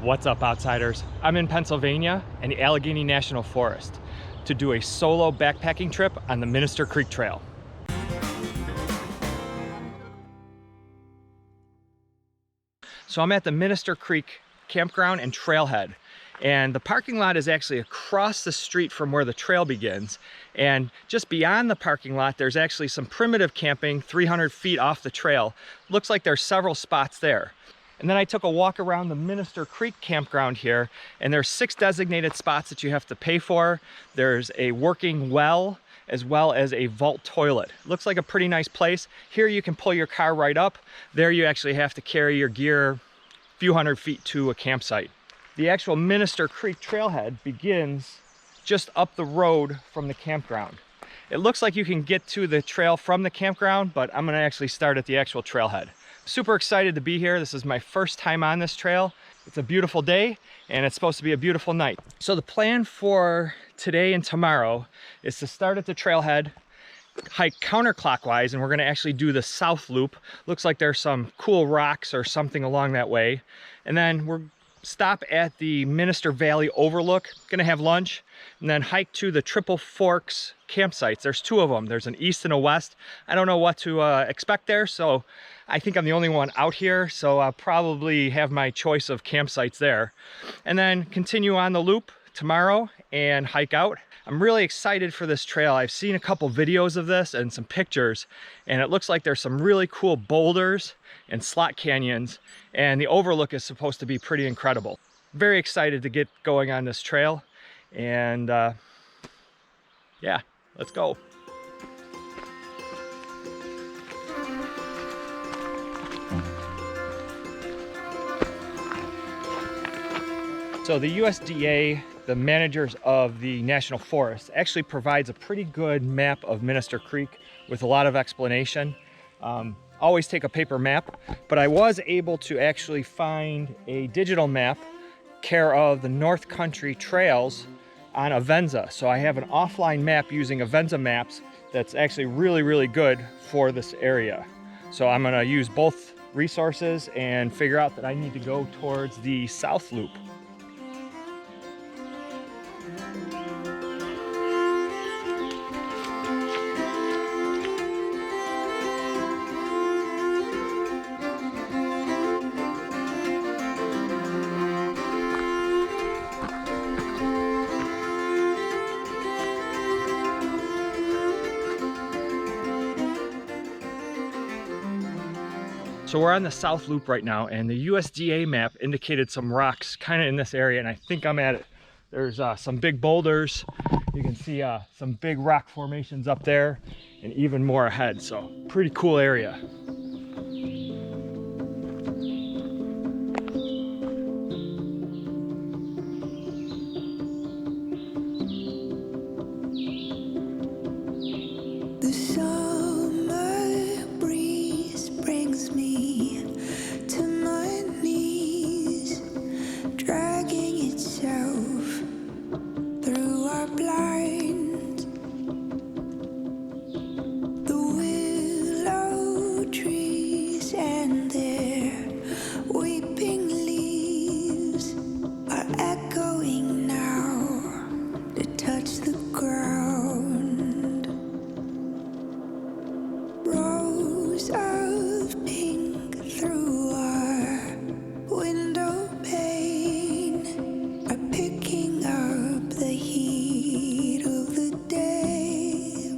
What's up, outsiders? I'm in Pennsylvania and the Allegheny National Forest to do a solo backpacking trip on the Minister Creek Trail. So I'm at the Minister Creek Campground and Trailhead, and the parking lot is actually across the street from where the trail begins. And just beyond the parking lot, there's actually some primitive camping 300 feet off the trail. Looks like there's several spots there. And then I took a walk around the Minister Creek Campground here, and there's 6 designated spots that you have to pay for. There's a working well, as well as a vault toilet. Looks like a pretty nice place. Here you can pull your car right up. There you actually have to carry your gear a few hundred feet to a campsite. The actual Minister Creek Trailhead begins just up the road from the campground. It looks like you can get to the trail from the campground, but I'm gonna actually start at the actual trailhead. Super excited to be here. This is my first time on this trail. It's a beautiful day and it's supposed to be a beautiful night. So the plan for today and tomorrow is to start at the trailhead, hike counterclockwise, and we're gonna actually do the south loop. Looks like there's some cool rocks or something along that way. And then we're stop at the Minister Valley overlook, gonna have lunch, and then hike to the Triple Forks campsites. There's 2 of them. There's an east and a west. I don't know what to expect there, so I think I'm the only one out here, so I'll probably have my choice of campsites there. And then continue on the loop tomorrow and hike out. I'm really excited for this trail. I've seen a couple videos of this and some pictures, and it looks like there's some really cool boulders and slot canyons, and the overlook is supposed to be pretty incredible. Very excited to get going on this trail, and yeah, let's go. So the USDA, the managers of the National Forest, actually provides a pretty good map of Minister Creek with a lot of explanation. Always take a paper map, but I was able to actually find a digital map care of the North Country trails on Avenza. So I have an offline map using Avenza maps that's actually really good for this area. So I'm gonna use both resources and figure out that I need to go towards the south loop. So we're on the south loop right now, and the USDA map indicated some rocks kind of in this area, and I think I'm at it. There's some big boulders. You can see some big rock formations up there and even more ahead. So pretty cool area. The summer breeze brings me to my knees, dragging itself through our blind. The willow trees and their weeping leaves are echoing now to touch the ground. Rows of pink through our window pane are picking up the heat of the day.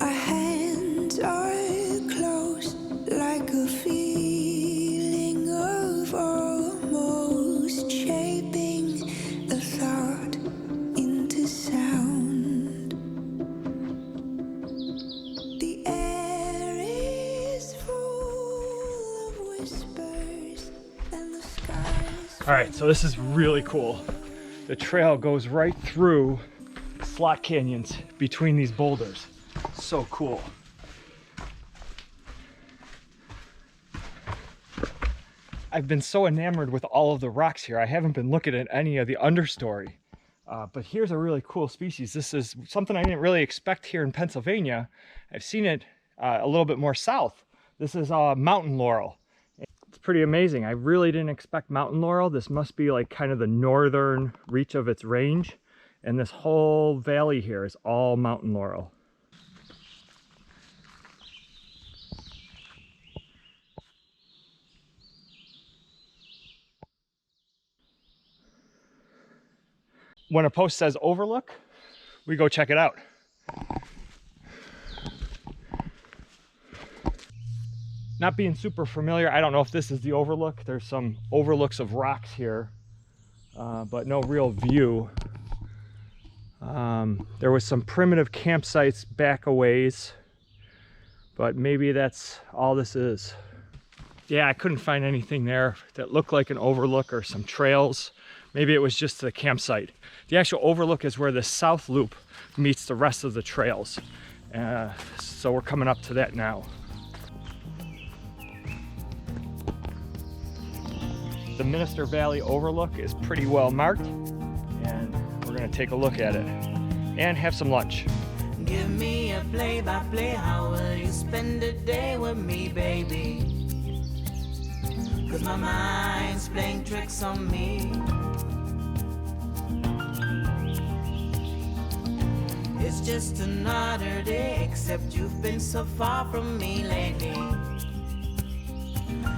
Our hands are close like a feeling of almost shaping a thought into sound. The air is full of whispers and the skies. All right, so this is really cool. The trail goes right through slot canyons between these boulders. So cool. I've been so enamored with all of the rocks here. I haven't been looking at any of the understory. But here's a really cool species. This is something I didn't really expect here in Pennsylvania. I've seen it a little bit more south. This is mountain laurel. It's pretty amazing. I really didn't expect mountain laurel. This must be like kind of the northern reach of its range. And this whole valley here is all mountain laurel. When a post says overlook, we go check it out. Not being super familiar, I don't know if this is the overlook. There's some overlooks of rocks here, but no real view. There was some primitive campsites back a ways, but maybe that's all this is. Yeah, I couldn't find anything there that looked like an overlook or some trails. Maybe it was just the campsite. The actual overlook is where the south loop meets the rest of the trails. So we're coming up to that now. The Minister Valley overlook is pretty well marked, and we're gonna take a look at it and have some lunch. Give me a play-by-play, how will you spend a day with me, baby? 'Cause my mind's playing tricks on me. It's just another day, except you've been so far from me lately.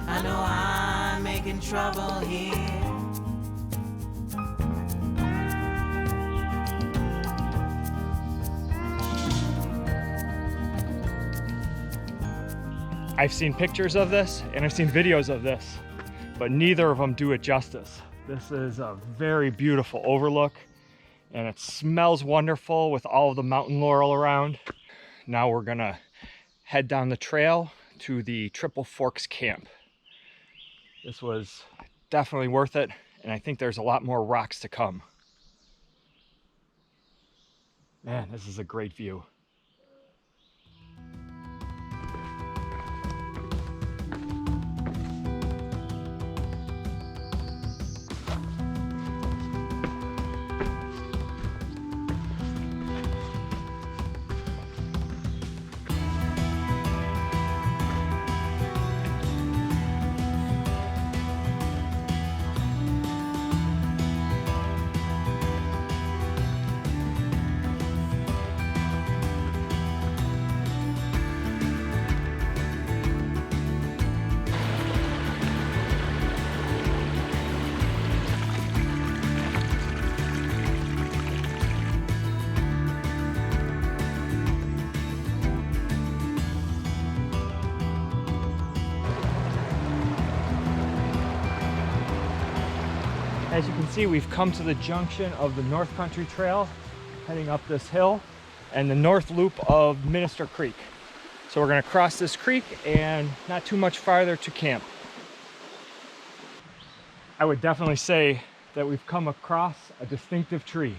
I know I'm making trouble here. I've seen pictures of this and I've seen videos of this, but neither of them do it justice. This is a very beautiful overlook and it smells wonderful with all of the mountain laurel around. Now we're gonna head down the trail to the Triple Forks camp. This was definitely worth it, and I think there's a lot more rocks to come. Man, this is a great view. As you can see, we've come to the junction of the North Country Trail, heading up this hill, and the north loop of Minister Creek. So we're gonna cross this creek and not too much farther to camp. I would definitely say that we've come across a distinctive tree.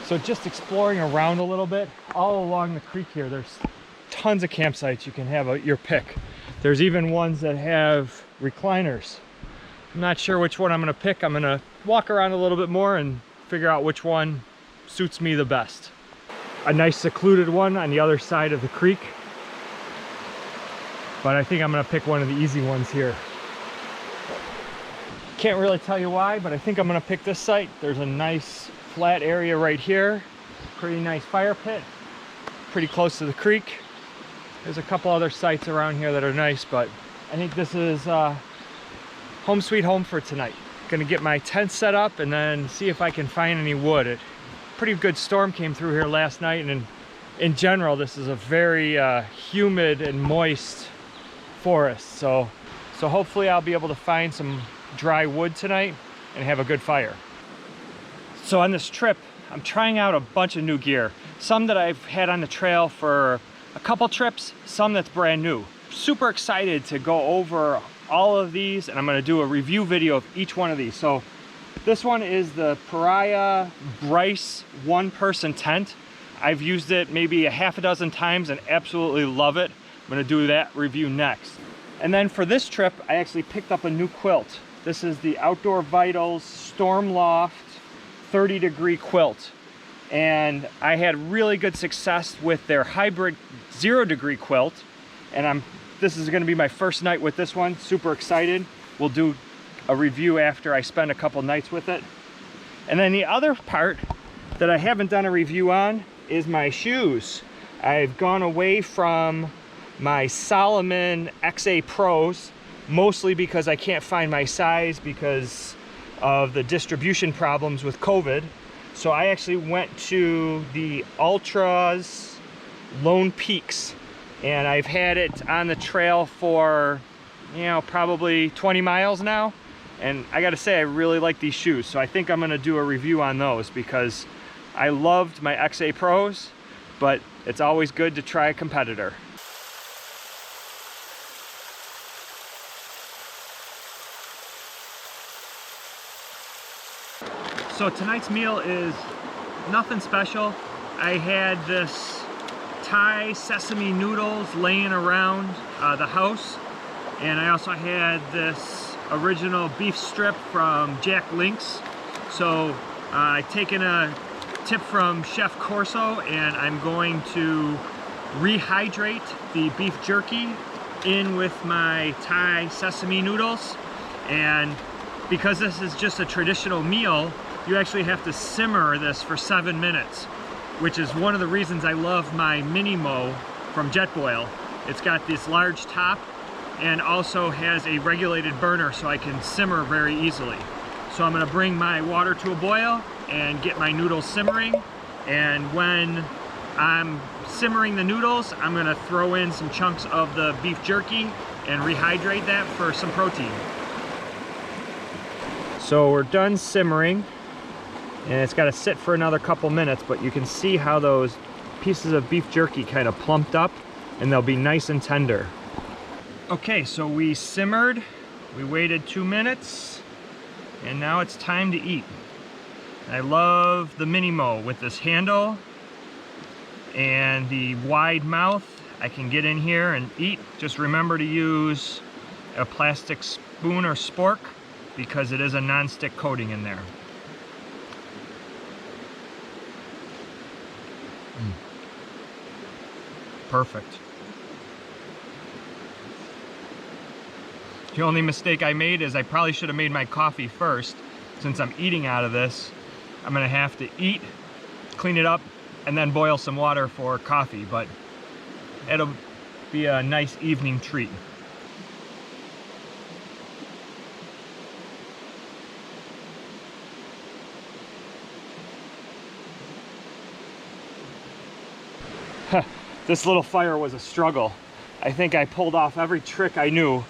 So just exploring around a little bit, all along the creek here, there's tons of campsites you can have your pick. There's even ones that have recliners. I'm not sure which one I'm gonna pick. I'm gonna walk around a little bit more and figure out which one suits me the best. A nice secluded one on the other side of the creek, but I think I'm gonna pick one of the easy ones here. Can't really tell you why, but I think I'm gonna pick this site. There's a nice flat area right here, pretty nice fire pit, pretty close to the creek. There's a couple other sites around here that are nice, but I think this is home sweet home for tonight. Gonna get my tent set up and then see if I can find any wood. A pretty good storm came through here last night, and in general this is a very humid and moist forest. So hopefully I'll be able to find some dry wood tonight and have a good fire. So on this trip, I'm trying out a bunch of new gear. Some that I've had on the trail for a couple trips, some that's brand new. Super excited to go over all of these, and I'm gonna do a review video of each one of these. So this one is the Pariah Bryce one-person tent. I've used it maybe a half a dozen times and absolutely love it. I'm gonna do that review next. And then for this trip, I actually picked up a new quilt. This is the Outdoor Vitals Storm Loft 30-degree quilt. and I had really good success with their hybrid 0-degree quilt, and this is going to be my first night with this one. Super excited. We'll do a review after I spend a couple nights with it. And then the other part that I haven't done a review on is my shoes. I've gone away from my Salomon XA Pros, mostly because I can't find my size because of the distribution problems with COVID. So I actually went to the Ultras Lone Peaks, and I've had it on the trail for, you know, probably 20 miles now. And I gotta say, I really like these shoes. So I think I'm gonna do a review on those because I loved my XA Pros, but it's always good to try a competitor. So tonight's meal is nothing special. I had this Thai sesame noodles laying around the house, and I also had this original beef strip from Jack Link's. So I've taken a tip from Chef Corso, and I'm going to rehydrate the beef jerky in with my Thai sesame noodles. And because this is just a traditional meal, you actually have to simmer this for 7 minutes, which is one of the reasons I love my Mini Mo from Jetboil. It's got this large top and also has a regulated burner so I can simmer very easily. So I'm gonna bring my water to a boil and get my noodles simmering. And when I'm simmering the noodles, I'm gonna throw in some chunks of the beef jerky and rehydrate that for some protein. So we're done simmering, and it's got to sit for another couple minutes, but you can see how those pieces of beef jerky kind of plumped up, and they'll be nice and tender. Okay, so we simmered, we waited 2 minutes, and now it's time to eat. I love the Mini Mo with this handle and the wide mouth. I can get in here and eat. Just remember to use a plastic spoon or spork because it is a non-stick coating in there. Perfect. The only mistake I made is I probably should have made my coffee first. Since I'm eating out of this, I'm gonna have to eat, clean it up, and then boil some water for coffee, but it'll be a nice evening treat. This little fire was a struggle. I think I pulled off every trick I knew.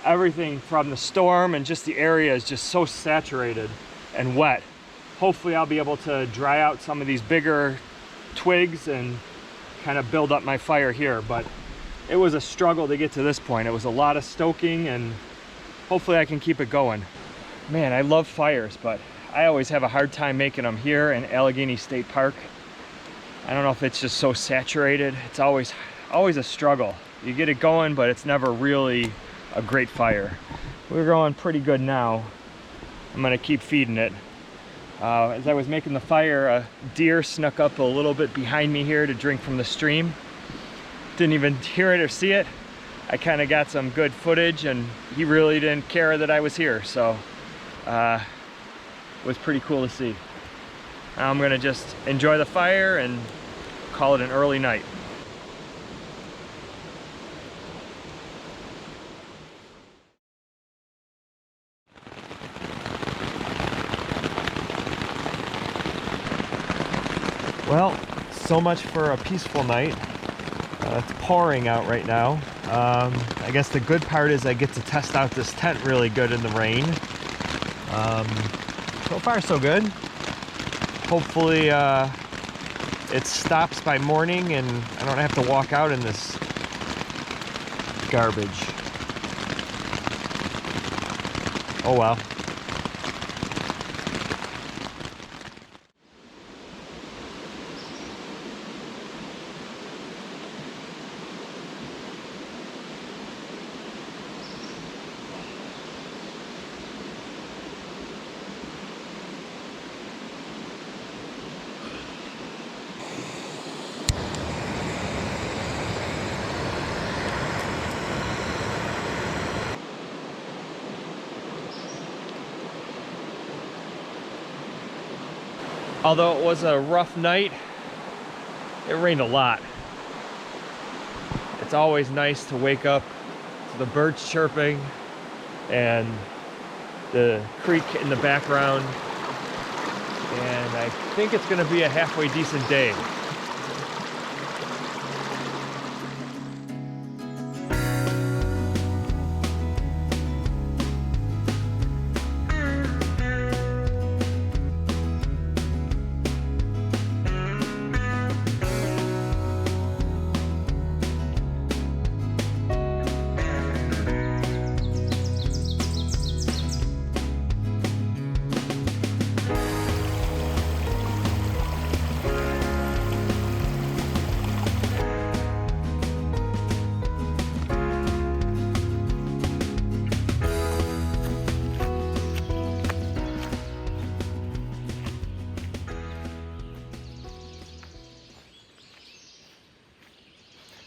Everything from the storm, and just the area is just so saturated and wet. Hopefully I'll be able to dry out some of these bigger twigs and kind of build up my fire here, but it was a struggle to get to this point. It was a lot of stoking, and hopefully I can keep it going. Man, I love fires, but I always have a hard time making them here in Allegheny State Park. I don't know if it's just so saturated. It's always a struggle. You get it going, but it's never really a great fire. We're going pretty good now. I'm gonna keep feeding it. As I was making the fire, a deer snuck up a little bit behind me here to drink from the stream. Didn't even hear it or see it. I kind of got some good footage, and he really didn't care that I was here, so it was pretty cool to see. Now I'm gonna just enjoy the fire and call it an early night. Well, so much for a peaceful night. It's pouring out right now. I guess the good part is I get to test out this tent really good in the rain. So far so good. Hopefully it stops by morning and I don't have to walk out in this garbage. Oh well. Although it was a rough night, it rained a lot. It's always nice to wake up to the birds chirping and the creek in the background. And I think it's gonna be a halfway decent day.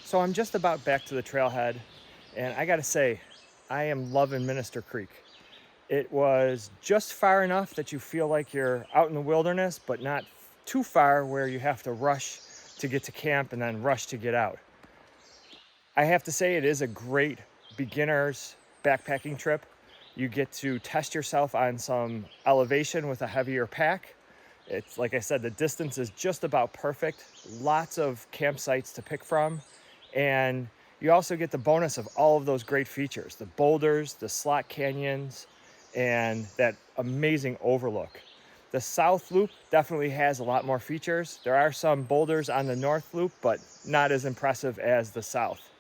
So I'm just about back to the trailhead, and I gotta say, I am loving Minister Creek. It was just far enough that you feel like you're out in the wilderness, but not too far where you have to rush to get to camp and then rush to get out. I have to say, it is a great beginner's backpacking trip. You get to test yourself on some elevation with a heavier pack. It's like I said, the distance is just about perfect. Lots of campsites to pick from. And you also get the bonus of all of those great features, the boulders, the slot canyons, and that amazing overlook. The south loop definitely has a lot more features. There are some boulders on the north loop, but not as impressive as the south.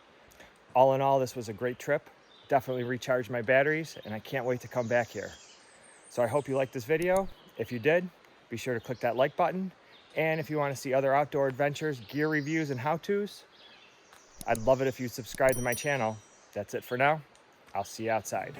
All in all, this was a great trip. Definitely recharged my batteries, and I can't wait to come back here. So I hope you liked this video. If you did, be sure to click that like button. And if you want to see other outdoor adventures, gear reviews, and how-tos, I'd love it if you subscribe to my channel. That's it for now. I'll see you outside.